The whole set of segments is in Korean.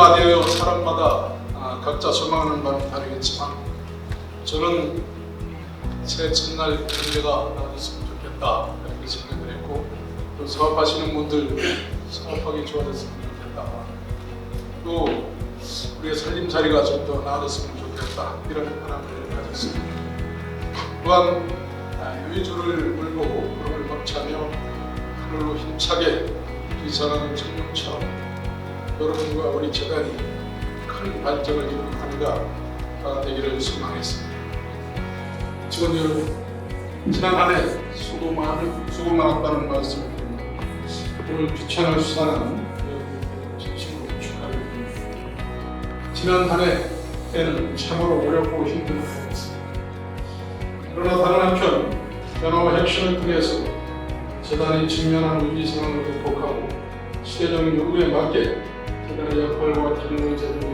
때가 되어 사람마다 각자 소망하는 바는 다르겠지만 저는 새해 첫날 경제가 나아졌으면 좋겠다 이렇게 생각을 했고, 또 사업하시는 분들 사업하기 좋아졌으면 좋겠다, 또 우리의 살림살이가 좀 더 나아졌으면 좋겠다 이런 바람을 가졌습니다. 또한 여의주를 물고 구름을 박차며 하늘로 힘차게 비상하는 청룡처럼 여러분과 우리 재단이 큰 발전을 이루는 한 해가 되기를 소망했습니다. 직원 여러분, 지난 한 해 수고 많았다는 말씀을 드립니다. 오늘 귀찮을 수단은 여러분께 진심으로 축하를 드립니다. 지난 한 해에는 참으로 어렵고 힘든 해였습니다. 그러나 다른 한편 변화와 혁신을 통해서 재단이 직면한 위기 상황을 극복하고 시대적인 요구에 맞게 재단의 역할과 기능을 제대로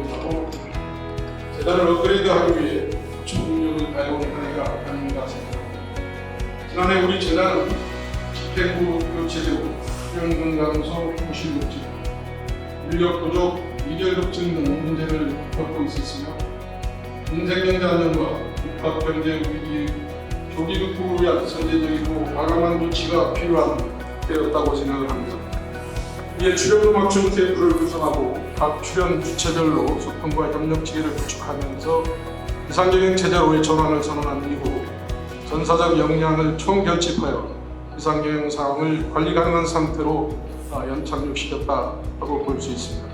재단을 업그레이드하기 위해 총력을 다해온 한 해가 아닌가 생각합니다. 지난해 우리 재단은 집행부 교체제도, 수령금 감소, 부실급증, 인력 부족, 이결급증 등 문제를 겪고 있었으며 인생경제 안정과 육합경제 위기 조기 극복을 위한 선제적이고 과감한 조치가 필요한 때였다고 생각을 합니다. 이에 출연금 맞춤 테이프를 구성하고 각 출연 주체별로 소통과 협력 체계를 구축하면서 비상경영 체제로의 전환을 선언한 이후 전사적 역량을 총결집하여 비상경영 상황을 관리 가능한 상태로 연착륙시켰다고 볼 수 있습니다.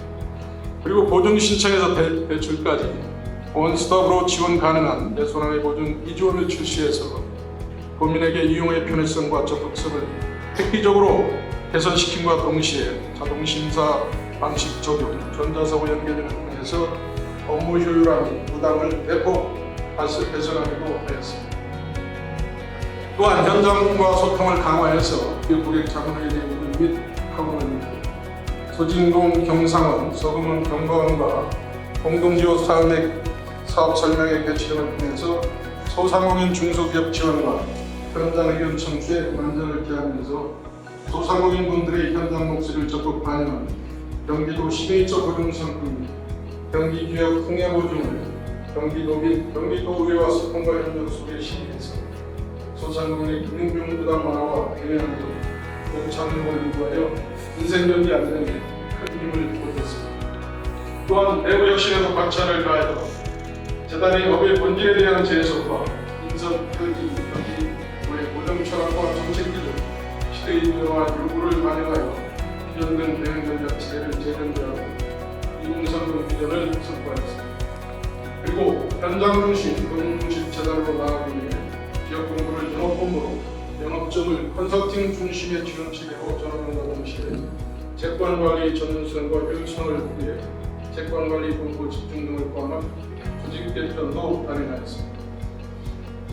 그리고 보증 신청에서 대출까지 원스톱으로 지원 가능한 내손안의 보증 2조 원을 출시해서 국민에게 이용의 편의성과 적극성을 획기적으로 개선시킴과 동시에 자동심사 방식 적용, 전자사고 연계등을 통해서 업무 효율화 부담을 대폭 개선하기도 하였습니다. 또한 현장과 소통을 강화해서 고객 자문의 대응 및 학원, 소진동 경상원, 서금원 경과원과 공동지원 사업 설명회 개최 등을 통해서 소상공인 중소기업 지원과 현장 의견 청취에 만전을 기하면서 소상공인 분들의 현장 목소리를 적극 반영한 경기도 시그니처 보증 상품, 경기기업 흥해 보증을 경기도 및 경기도의회와 소통과 협력 속에 시행해서 소상공인의 금융비용 부담 완화와 경영안정, 영창력을 유도하여 인생경제 안정에 큰 힘을 보탰습니다. 또한 내부 혁신에도 박차를 가하여 재단의 업의 본질에 대한 재해석과 인선, 혈기, 경기도의 고정 철학과 정책 기조, 시대의 변화와 요구를 반영하여 기존된 대응전략 체계를 재정비하고 이공삼공 비전을 선포하였습니다. 그리고 현장 중심, 경영 중심 재단으로 나아가기 위해 지역 공부를 영업본부로, 영업점을 컨설팅 중심의 지원 체계로 전환한다 동시에 채권관리 전문성과 효율성을 위해 채권관리 공부 집중 등을 포함한 조직 개편도 단행하였습니다.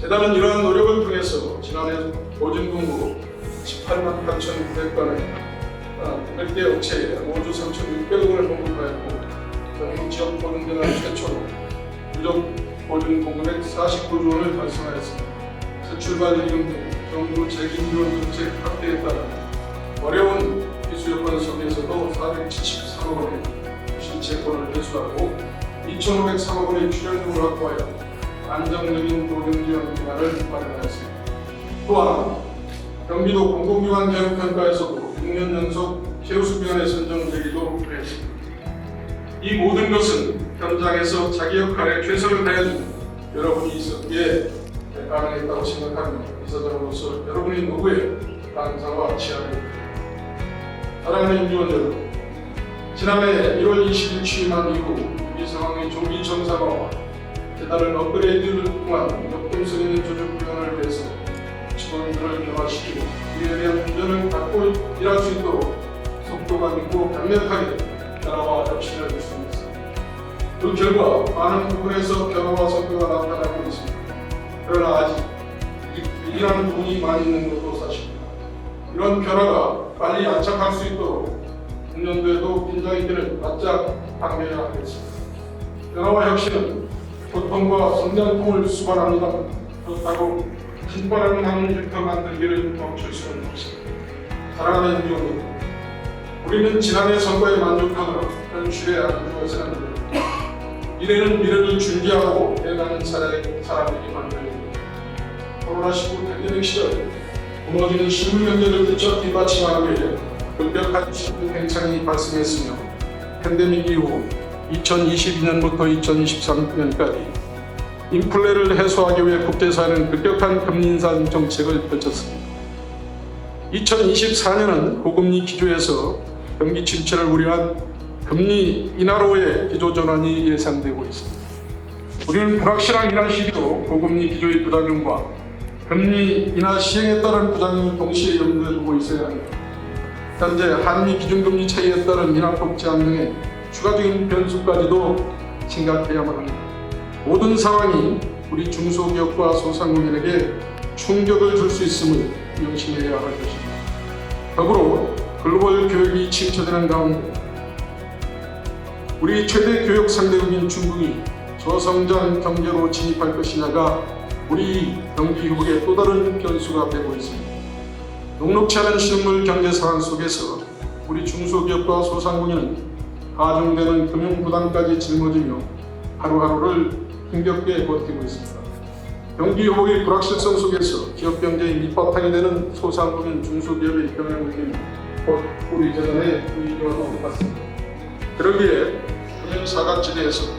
재단은 이러한 노력을 통해서 지난해 보증금고 18만 8,900건의 900개 업체에 5조 3,600억을 공급하였고 경북 지역 보증재단 최초로 누적 보증 공급액 49조 원을 달성하였습니다. 세출관리금 등 정부 재기지원 정책 확대에 따라 어려운 기수 여건 속에서도 473억 원의 신채권을 회수하고 2,503억 원의 출연금을 확보하여 안정적인 보증지원 기반을 마련하였습니다. 또한 경기도 공공기관 개혁평가에서도 6년 연속 최우수기관에 선정되기도 했습니다. 이 모든 것은 현장에서 자기 역할에 최선을 다해준 여러분이 있었기에 가능했다고 생각하며 이사장으로서 여러분의 노고에 감사와 치하를 드립니다. 사랑하는 임직원 여러분, 지난해 1월 20일 취임한 이후 이 상황의 조기 정상화와 재단을 업그레이드를 통한 역동성 있는 조직 구현을 위해서 직원들을 변화시키고 이에 대한 비전을 갖고 일할 수 있도록 속도감 있고 강력하게 변화와 혁신을 했습니다. 그 결과 많은 부분에서 변화와 성과가 나타나고 있습니다. 그러나 아직 미진한 부분이 많이 있는 것도 사실입니다. 이런 변화가 빨리 안착할 수 있도록 금년도에도 빈장이들을 바짝 당겨야 하겠습니다. 변화와 혁신은 고통과 성장통을 수반합니다. 그렇다고 신바람을 하는 일터 만들기를 멈출 수는 없습니다. 사랑하는 임직원들, 우리는 지난해 선거에 만족하느라 현실에 안주하지 않는데 미래는 미래를 준비하고 해가는 사람에게 만들어집니다. 코로나19 팬데믹 시절 무너지는 실물 경제를 뛰쳐 뒷받침하기 위해 급격한 신분 팽창이 발생했으며 팬데믹 이후 2022년부터 2023년까지 인플레를 해소하기 위해 국제사회는 급격한 금리 인상 정책을 펼쳤습니다. 2024년은 고금리 기조에서 경기 침체를 우려한 금리 인하로의 기조 전환이 예상되고 있습니다. 우리는 불확실한 인하 시기로 고금리 기조의 부작용과 금리 인하 시행에 따른 부작용을 동시에 염두에 두고 있어야 합니다. 현재 한미 기준금리 차이에 따른 인하폭 제한 등의 추가적인 변수까지도 생각해야만 합니다. 모든 상황이 우리 중소기업과 소상공인에게 충격을 줄 수 있음을 명심해야 할 것입니다. 더불어 글로벌 교육이 침체되는 가운데 우리 최대 교육 상대국인 중국이 저성장 경제로 진입할 것이냐가 우리 경기 회복의 또 다른 변수가 되고 있습니다. 녹록치 않은 실물 경제 상황 속에서 우리 중소기업과 소상공인은 가중되는 금융 부담까지 짊어지며 하루하루를 힘겹게 버티고 있습니다. 경기 회복의 불확실성 속에서 기업 경제의 밑바탕이 되는 소상공인 중소기업의 경영 위기는 곧 우리 재단의 위기와 같습니다. 그러기에 금융 사각지대에서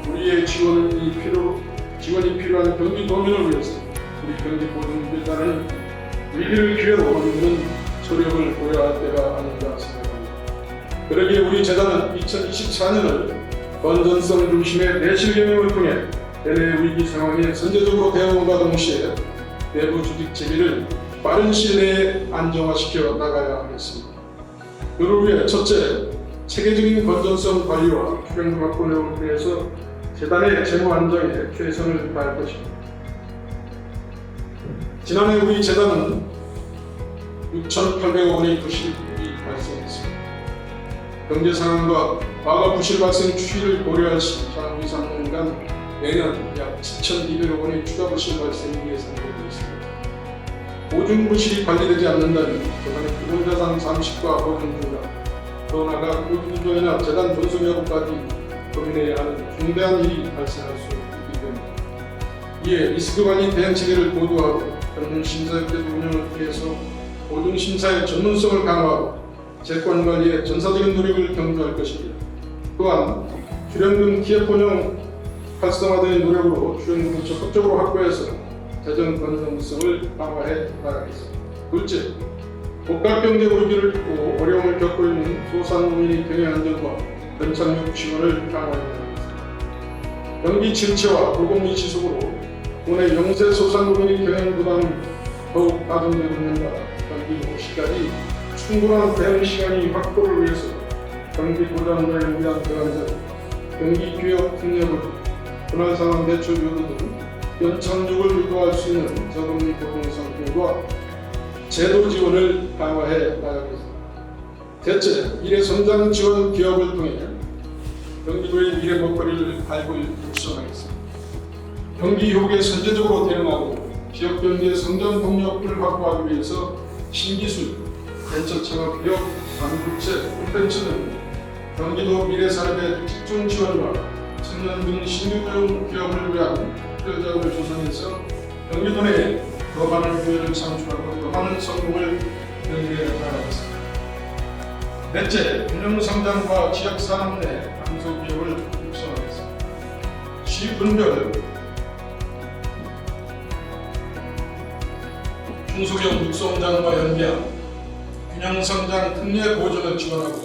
우리의 지원이 필요한 경기 도민을 위해서 우리 경기보증재단은 위기를 기회로 만드는 소력을 보여야 할 때가 아닌가 생각합니다. 그러기에 우리 재단은 2024년을 건전성 중심의 내실 경영을 통해 대내 위기 상황에 선제적으로 대응과 동시에 내부 조직 체계를 빠른 시일 내에 안정화시켜 나가야 하겠습니다. 그를 위해 첫째, 체계적인 건전성 관리와 투명도 확보를 위해서 재단의 재무 안정에 최선을 다할 것입니다. 지난해 우리 재단은 6,800억 원의 부실이 발생했습니다. 경제 상황과 과거 부실 발생 추이를 고려할 시 향후 2, 3년간 매년 약 7,200억 원의 추가 부실 발생이 예상되고 있습니다. 보증 부실이 관리되지 않는다면 재단의 기본자산 잠식과 보증중단, 더 나아가 보증조정이나 재단 존속 여부까지 고민해야 하는 중대한 일이 발생할 수 있기 때문입니다. 이에 리스크 관리 대응 체계를 고도화하고 전문 심사협회 운영을 통해서 보증 심사의 전문성을 강화하고 채권 관리의 전사적인 노력을 경주할 것입니다. 또한 출연금 기업 운영 활성화된 노력으로 출연금을 적극적으로 확보해서 재정 건전성을 강화해 나가겠습니다. 둘째, 복합경제 위기를 딛고 어려움을 겪고 있는 소상공인의 경영 안정과 연착륙 지원을 강화해 나가겠습니다. 경기 침체와 고금리 지속으로 국내 영세 소상공인의 경영 부담은 더욱 가중되고 있는 가 경기 복시까지 충분한 대응 시간이 확보를 위해서 경기 보장을 위한 대안자, 경기 기업 특례보조, 분할상환 대출 요구 등 연착륙을 유도할 수 있는 저금리 보증 상품과 제도 지원을 강화해 나가겠습니다. 셋째, 미래 성장 지원 기업을 통해 경기도의 미래 먹거리를 발굴 육성하겠습니다. 경기 회복에 선제적으로 대응하고 지역 경제 성장 동력을 확보하기 위해서 신기술, 벤처 창업 기업, 반도체, 콘텐츠 등 경기도 미래 산업의 집중 지원과 청년 등 신규 기업을 위한 필요자금을 조성해서 경기도 내에 더 많은 기회를 창출하고 더 많은 성공을 연계해 나가겠습니다. 넷째, 균형성장과 지역산업 내 강소기업을 육성하겠습니다. 시분별 중소기업 육성장과 연계한 균형성장 특례 보조를 지원하고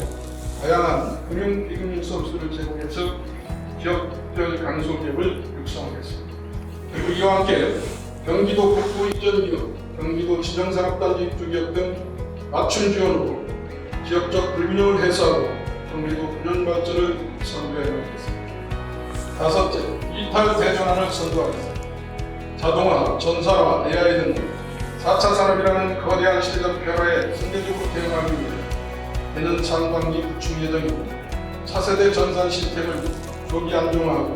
다양한 금융 서비스를 제공해서 지역별 강소기업을 육성하겠습니다. 그리고 이와 함께 경기도 북부 이전 기업, 경기도 지정산업단지 입주기업 등 맞춤 지원으로 지역적 불균형을 해소하고 경기도 균형 발전을 선도해 나가겠습니다. 다섯째, 이탈 대전환을 선도하겠습니다. 자동화, 전사화, AI 등 4차 산업이라는 거대한 시대적 변화에 선제적으로 대응하기 위해 내년 상반기 구축 예정이고 차세대 전산 시스템을 조기 안정화하고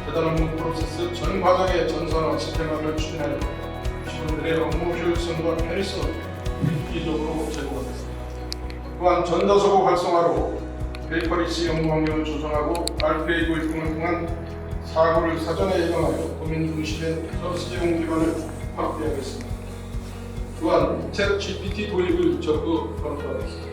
재단 업무 프로세스 전 과정의 전산화 시스템화를 추진하여 직원들의 업무 효율성과 편의성을 획기적으로 제공하겠습니다. 또한 전자서고 활성화로 페이퍼리스 연구 환경을 조성하고 RPA 도입 등을 통한 사고를 사전에 예방하여 도민 중심의 서비스 제공 기반을 확대하겠습니다. 또한 챗 GPT 도입을 적극 검토하겠습니다.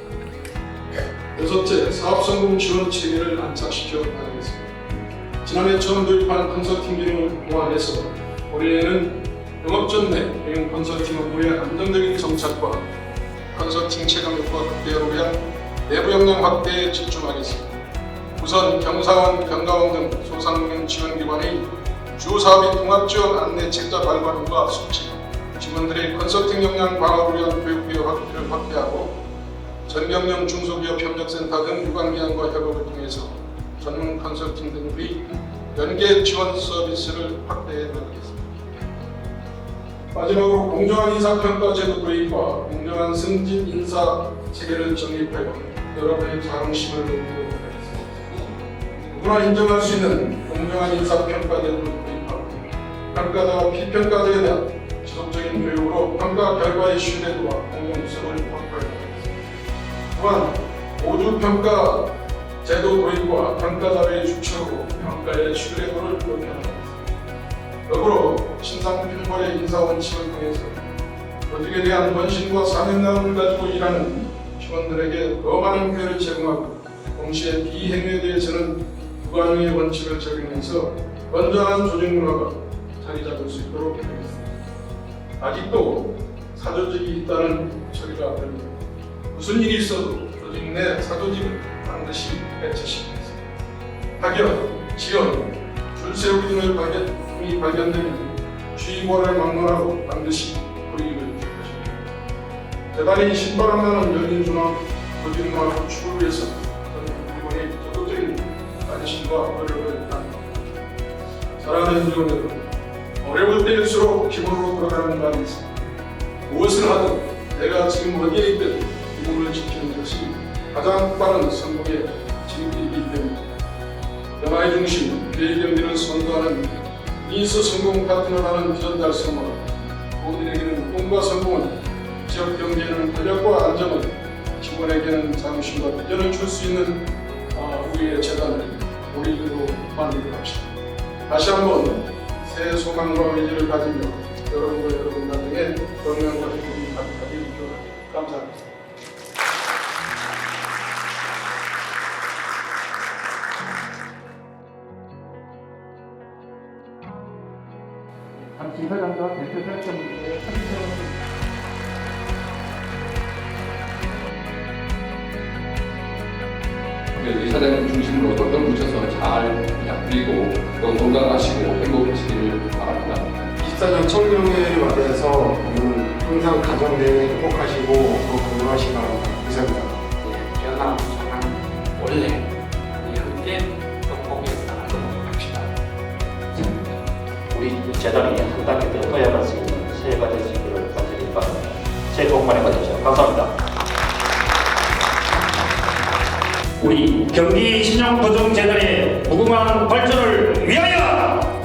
여섯째, 사업 성공 지원 체계를 안착시켜 나가겠습니다. 지난해 처음 도입한 컨설팅 기능을 보완해서 올해에는 영업 전내 대형 컨설팅 업무의 안정적인 정착과 컨설팅 체감력과 극대화로 위한 내부 역량 확대에 집중하겠습니다. 우선 경사원, 경가원 등 소상공인 지원기관의 주 사업인 통합지원 안내 책자 발간과 수집, 직원들의 컨설팅 역량 강화를 위한 교육비의 확대를 확대하고 전경련 중소기업 협력센터 등 유관기관과 협업을 통해서 전문 컨설팅 등의 연계 지원 서비스를 확대해 나가겠습니다. 마지막으로 공정한 인사평가 제도 도입과 공정한 승진 인사 체계를 정립하여 여러분의 자긍심을 높이도록 하겠습니다. 누구나 인정할 수 있는 공정한 인사평가 제도를 도입하고 평가자와 피평가자에 대한 지속적인 교육으로 평가 결과의 신뢰도와 공정성을 확보해 나가겠습니다. 또한 모두평가 제도 도입과 평가자의 주체로 평가의 신뢰도를 높여나가겠습니다. 더불어 신상필벌의 인사 원칙을 통해서 조직에 대한 헌신과 사명감을 가지고 일하는 직원들에게 더 많은 기회를 제공하고 동시에 비행위에 대해서는 무관용의 원칙을 적용해서 건전한 조직 문화가 자리 잡을 수 있도록 하겠습니다. 아직도 사조직이 있다는 소리가 들립니다. 무슨 일이 있어도 조직 내 사조직은 반드시 배치시키겠습니다. 파견, 지원, 줄 세우기 등을 발견되면 주의보를 막론하고 반드시 불이익을 줄 것입니다. 대단히 신바람 나는 열린 중앙 조직 문화 구축을 위해서 저는 일본의 적극적인 관심과 노력을 합니다. 사랑하는 직원 여러분, 어려울 때일수록 기본으로 돌아가는 말이 있습니다. 무엇을 하든 내가 지금 어디에 있든 기본을 지키는 것이 가장 빠른 성공의 진리이기 때문입니다. 변화의 중심, 기회의 경기를 선도하는 인스 성공 파트너라는 비전 달성과 국민에게는 꿈과 성공은, 지역 경제에는 권력과 안정은, 직원에게는 자긍심과 비전을 줄 수 있는 우리의 재단을 우리 이름으로 만들어 갑시다. 다시 한번 새 소망과 의지를 가지며 여러분과 여러분 가정의 건강과 행복이 가득하길 기원합니다. 감사합니다. 한 이사장과 대표 설정의 이사장 중심으로 돌던 묻혀서 잘 그리고 또 건강하시고 행복하시기를 바랍니다. 이사장 청룡회를 맞이해서 오늘 항상 가정 내에 행복하시고 건강하시기 바랍니다. 감사합니다. 변화, 전환, 원래 함께 극복해 나가도록 합시다. 우리 재단이 한 단계 더 떠야갈 수 있는 새해가 될 수 있기를 간절히 바랍니다. 새해 복 많이 받으십시오. 감사합니다. 우리 경기 신용보증재단의 무궁한 발전을 위하여!